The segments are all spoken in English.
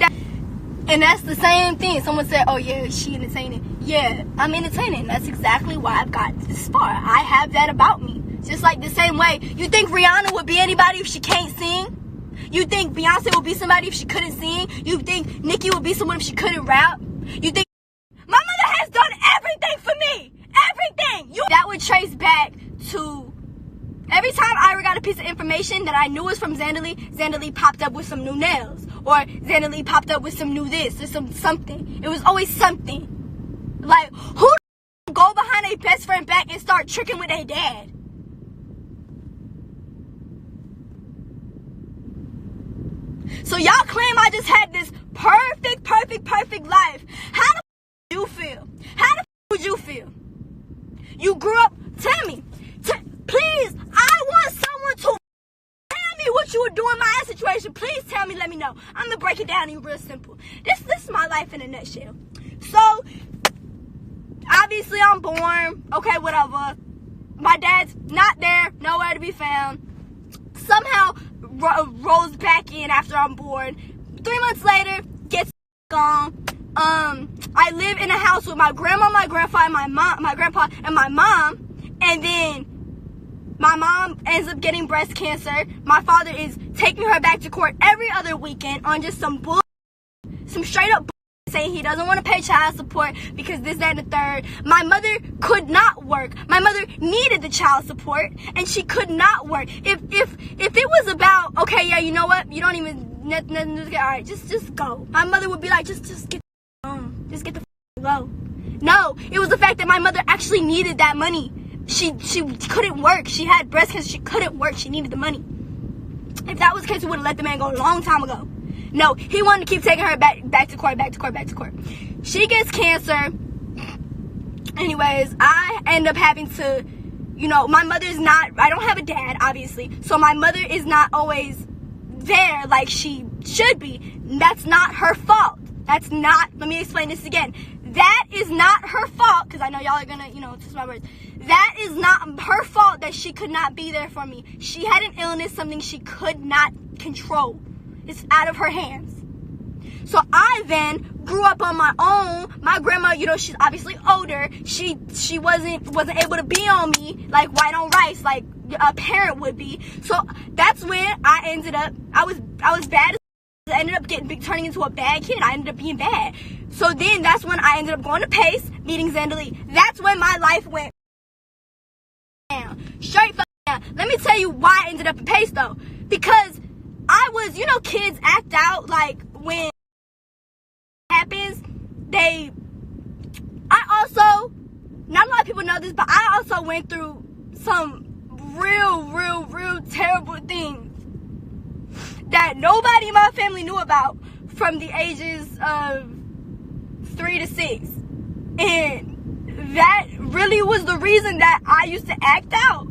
And that's the same thing. Someone said, oh yeah, she entertaining. Yeah, I'm entertaining. That's exactly why I've got this far. I have that about me. Just like the same way, you think Rihanna would be anybody if she can't sing? You think Beyonce would be somebody if she couldn't sing? You think Nicki would be someone if she couldn't rap? You think my mother has done everything for me? Everything! That would trace back to every time Ira got a piece of information that I knew was from Xandalee popped up with some new nails. Or Xandalee popped up with some new this or something. It was always something. Like, who go behind their best friend back and start tricking with their dad? So y'all claim I just had this perfect life. How the you feel? How the would you feel? You grew up, tell me. Please, I want someone to tell me what you were doing in my situation. Please tell me, let me know. I'm going to break it down to you real simple. This is my life in a nutshell. So, obviously I'm born. Okay, whatever. My dad's not there, nowhere to be found. Somehow rolls back in after I'm born. 3 months later, gets gone. I live in a house with my grandma, my grandpa, and my grandpa, and my mom. And then my mom ends up getting breast cancer. My father is taking her back to court every other weekend on just some straight up saying he doesn't want to pay child support because this, that, and the third. My mother could not work. My mother needed the child support, and she could not work. If it was about, okay, yeah, you know what? You don't even, nothing, all right, just go. My mother would be like, just get home. Just get the go. No, it was the fact that my mother actually needed that money. She couldn't work. She had breast cancer. She couldn't work. She needed the money. If that was the case, we would have let the man go a long time ago. No, he wanted to keep taking her back to court. She gets cancer. Anyways, I end up having to, my mother's not, I don't have a dad, obviously. So my mother is not always there like she should be. That's not her fault. Let me explain this again. That is not her fault, because I know y'all are going to, twist my words. That is not her fault that she could not be there for me. She had an illness, something she could not control. It's out of her hands. So I then grew up on my own. My grandma, she's obviously older. She wasn't able to be on me like white on rice, like a parent would be. So that's when I ended up, I was bad. I ended up turning into a bad kid. I ended up being bad. So then that's when I ended up going to Pace, meeting Xandalee. That's when my life went down. Straight down. Let me tell you why I ended up in Pace though. Because I was, kids act out like when it happens, I also, not a lot of people know this, but I also went through some real terrible things that nobody in my family knew about from the ages of 3 to 6. And that really was the reason that I used to act out.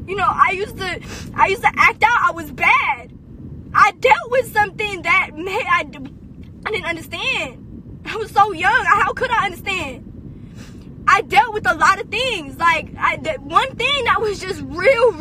I used to act out. I was bad. I dealt with something that I didn't understand. I was so young. How could I understand? I dealt with a lot of things. Like, one thing that was just real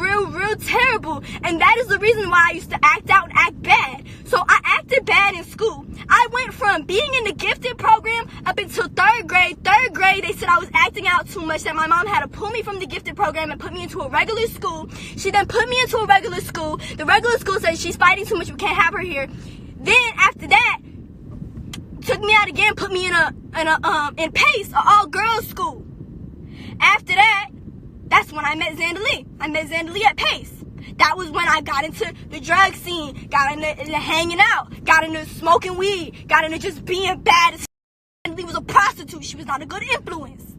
terrible. And that is the reason why I used to act out and act bad. So I acted bad in school. I went from being in the gifted program up until 3rd grade. 3rd grade, they said I was acting out too much, that my mom had to pull me from the gifted program and put me into a regular school. She then put me into a regular school. The regular school said she's fighting too much, we can't have her here. Then after that, took me out again, put me in Pace, an all-girls school. After that, that's when I met Xandalee. I met Xandalee at Pace. That was when I got into the drug scene, got into hanging out, got into smoking weed, got into just being bad. Xandalee was a prostitute. She was not a good influence.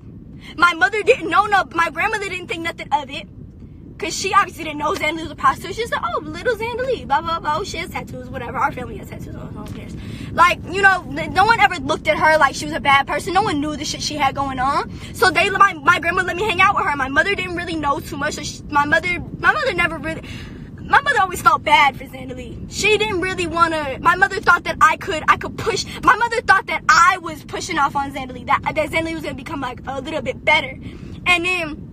My mother didn't know, my grandmother didn't think nothing of it. Because she obviously didn't know Xandalee was a prostitute. She said, oh, little Xandalee, blah, blah, blah. Oh, she has tattoos, whatever. Our family has tattoos. No one cares. Like, no one ever looked at her like she was a bad person. No one knew the shit she had going on. So my grandma let me hang out with her. My mother didn't really know too much. So my mother always felt bad for Xandalee. She didn't really want to, my mother thought that I could push. My mother thought that I was pushing off on Xandalee. That Xandalee was going to become like a little bit better. And then,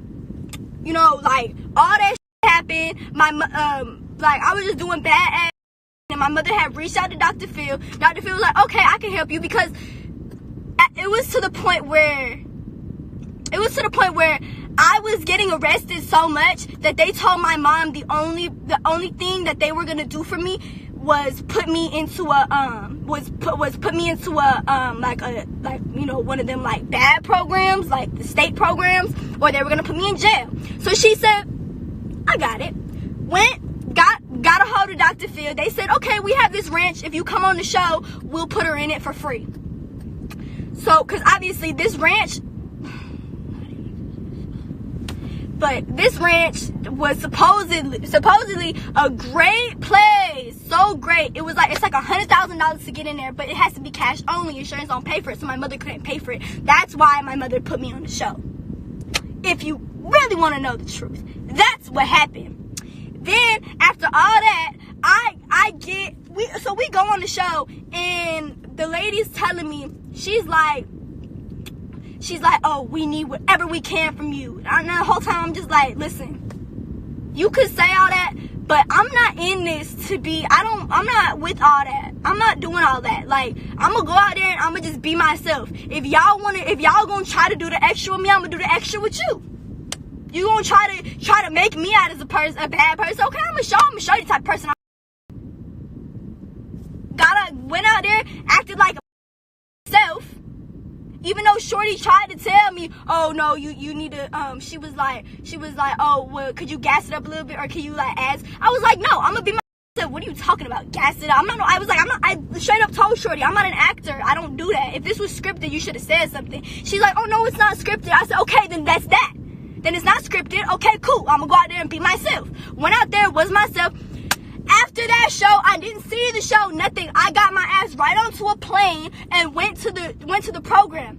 like, all that shit happened. I was just doing bad And my mother had reached out to Dr. Phil. Dr. Phil was like, okay, I can help you, because it was to the point where I was getting arrested so much that they told my mom the only thing that they were gonna do for me was put me into a one of them like bad programs, like the state programs, or they were gonna put me in jail. So she said, I got it. Got a hold of Dr. Phil. They said, okay, we have this ranch. If you come on the show, we'll put her in it for free. So, because obviously this ranch was supposedly a great place. So great. It's like $100,000 to get in there, but it has to be cash only. Insurance don't pay for it, so my mother couldn't pay for it. That's why my mother put me on the show. If you really want to know the truth, that's what happened. Then after all that, we go on the show, and the lady's telling me, she's like, oh, we need whatever we can from you. And the whole time I'm just like, listen, you could say all that, but I'm not in this to be, I'm not with all that. I'm not doing all that. Like, I'm gonna go out there and I'm gonna just be myself. If y'all gonna try to do the extra with me, I'm gonna do the extra with you. You gonna try to make me out as a bad person? Okay, I'm gonna show you the type of person went out there, acted like a self. Even though Shorty tried to tell me, oh no, you need to, she was like, oh, well, could you gas it up a little bit, or can you like ask? I was like, no, I'm gonna be myself. What are you talking about? Gas it up? I straight up told Shorty, I'm not an actor. I don't do that. If this was scripted, you should have said something. She's like, oh no, it's not scripted. I said, okay, then that's that. Then it's not scripted. Okay, cool. I'm gonna go out there and be myself. Went out there, was myself. After that show, I didn't see the show, nothing. I got my ass right onto a plane and went to the program.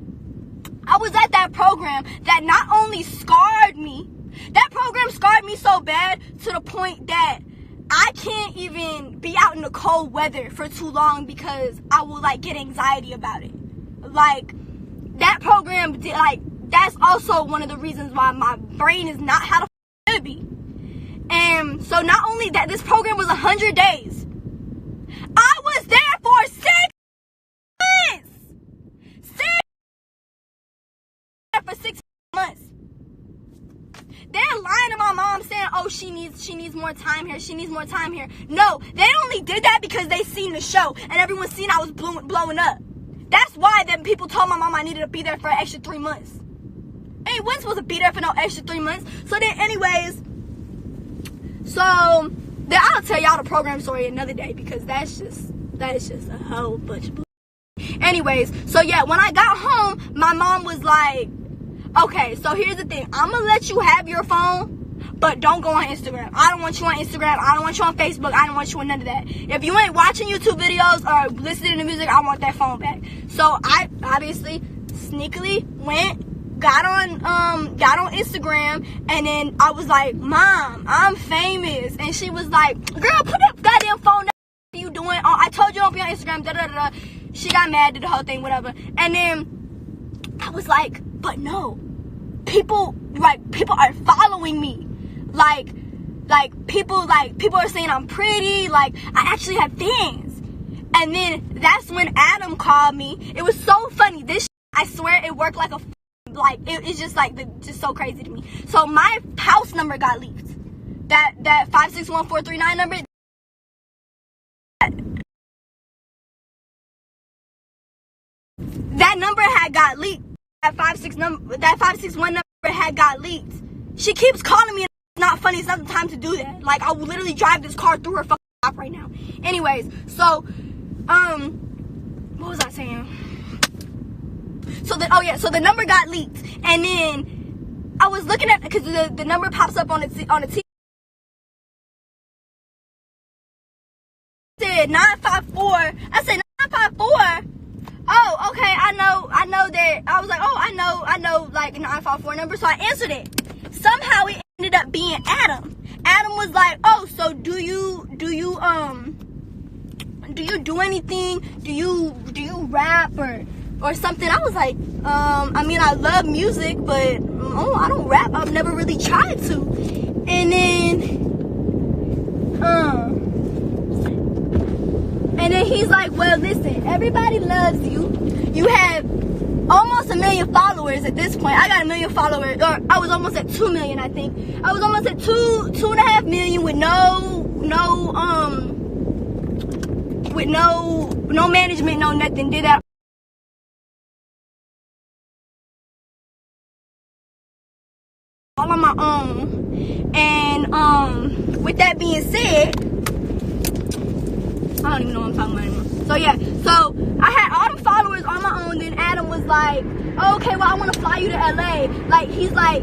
I was at that program that not only scarred me, that program scarred me so bad to the point that I can't even be out in the cold weather for too long because I will like get anxiety about it. Like, that program did, like, that's also one of the reasons why my brain is not how the f it be. And so not only that, this program was 100 days. I was there for 6 months. For 6 months. They're lying to my mom saying, oh, she needs more time here. She needs more time here. No, they only did that because they seen the show and everyone seen I was blowing up. That's why them people told my mom I needed to be there for an extra 3 months. I wasn't supposed to be there for no extra 3 months. So then anyways, so then I'll tell y'all the program story another day because that's just a whole bunch of bullshit. Anyways, so yeah, when I got home, my mom was like, okay, so here's the thing. I'm going to let you have your phone, but don't go on Instagram. I don't want you on Instagram. I don't want you on Facebook. I don't want you on none of that. If you ain't watching YouTube videos or listening to music, I want that phone back. So I obviously sneakily got on Instagram, and then I was like, Mom, I'm famous. And she was like, girl, put that goddamn phone down. What are you doing? Oh, I told you don't be on Instagram. Da da da. She got mad, did the whole thing, whatever. And then I was like, but no, people are following me. Like people are saying I'm pretty. Like, I actually have fans. And then that's when Adam called me. It was so funny. This I swear it worked like a it's just like just so crazy to me. So my house number got leaked. That 561-439 number. That number had got leaked. That 561 number had got leaked. She keeps calling me. It's not funny. It's not the time to do that. Like, I will literally drive this car through her fucking top right now. Anyways, so what was I saying? So the number got leaked, and then I was looking at, because the number pops up on the TV. Said 954. I said 954. Oh, okay, I know that. I was like, oh, I know, like, 954 number, so I answered it. Somehow it ended up being Adam. Adam was like, oh, so do you do anything? Do you rap or something? I was like, I mean, I love music, but I don't rap. I've never really tried to. And then And then he's like, well, listen, everybody loves you. You have almost 1 million followers at this point. I got 1 million followers, or I was almost at 2 million, I think. I was almost at 2.5 million with no management, no nothing. Did that all on my own. And with that being said, I don't even know what I'm talking about anymore. So yeah, so I had all them followers on my own. Then Adam was like, oh, okay, well, I want to fly you to LA. Like he's like,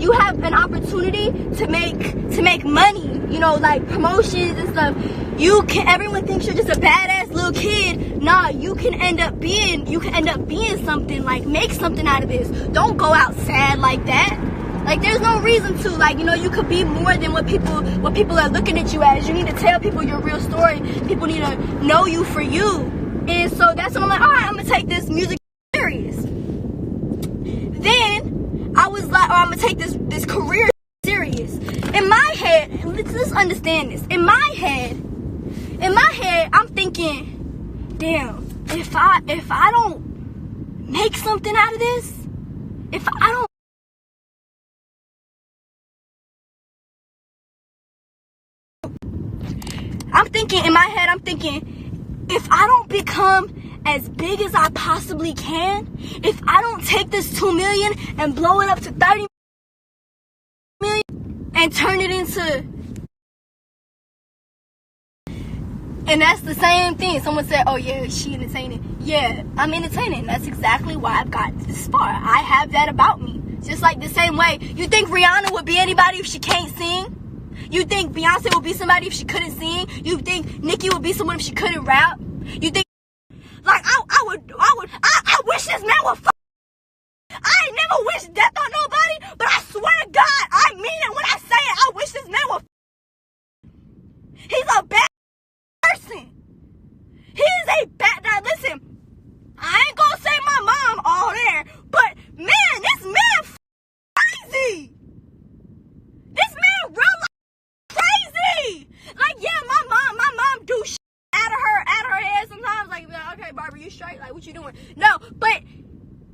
you have an opportunity to make money, you know, like promotions and stuff. Everyone thinks you're just a badass little kid. Nah, you can end up being something, like make something out of this. Don't go out sad like that. Like, there's no reason to. Like, you know, you could be more than what people are looking at you as. You need to tell people your real story. People need to know you for you. And so that's when I'm like, all right, I'm going to take this music serious. Then I was like, oh, I'm going to take this career serious. In my head, let's understand this. In my head, I'm thinking, damn, if I don't make something out of this, if I don't, in my head, I'm thinking, if I don't become as big as I possibly can, if I don't take this 2 million and blow it up to 30 million and turn it into, and that's the same thing. Someone said, oh yeah, is she entertaining? Yeah, I'm entertaining. That's exactly why I've got this far. I have that about me. Just like the same way, you think Rihanna would be anybody if she can't sing? You think Beyonce would be somebody if she couldn't sing? You think Nicki would be someone if she couldn't rap? You think, like, I wish this man would I ain't never wish death on nobody, but I swear to God, I mean it when I say it. I wish this man would He's a bad person. He is a bad, now listen, I ain't gonna say my mom all there, but man, this man crazy. This man real crazy. Like, yeah, my mom do shit out of her head sometimes. Like, okay, Barbara, you straight? Like, what you doing? No, but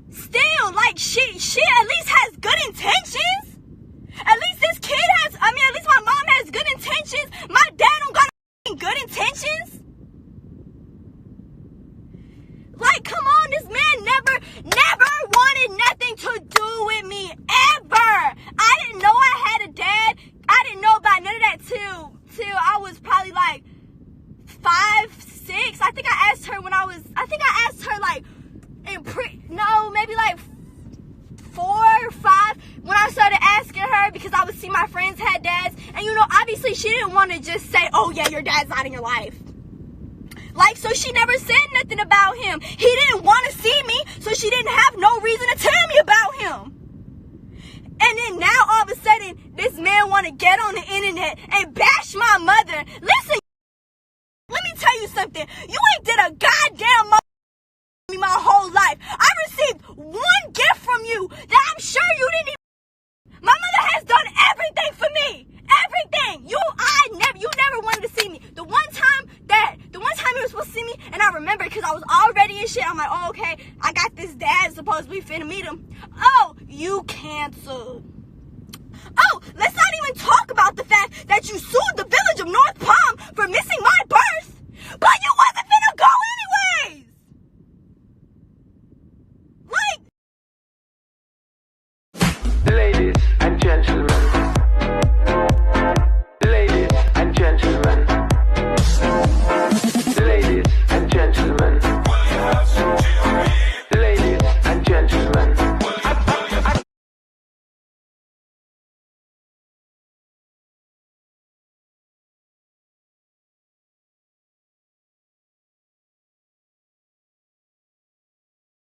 still, like, she at least has good intentions. At least this kid has, at least my mom has good intentions. My dad don't got good intentions. Like, come on, this man never wanted nothing to do with me, ever. I didn't know I had a dad. I didn't know about none of that till I was probably like 5, 6. I think I asked her like maybe like 4 or 5 when I started asking her, because I would see my friends had dads, and you know, obviously she didn't want to just say, oh yeah, your dad's not in your life. Like, so she never said nothing about him. He didn't want to see me, so she didn't have no reason to tell me about him. And then now all of a sudden, this man want to get on the internet and bash my mother. Listen, let me tell you something. You ain't did a goddamn me my whole life. I received one gift from you that I'm sure you didn't even. My mother has done everything for me. Everything. You never wanted to see me. The one time you were supposed to see me, and I remember because I was already in shit. I'm like, oh, okay, I got this dad supposed to be finna meet him. Oh, you canceled. Oh, let's not even talk about the fact that you sued the village of North Palm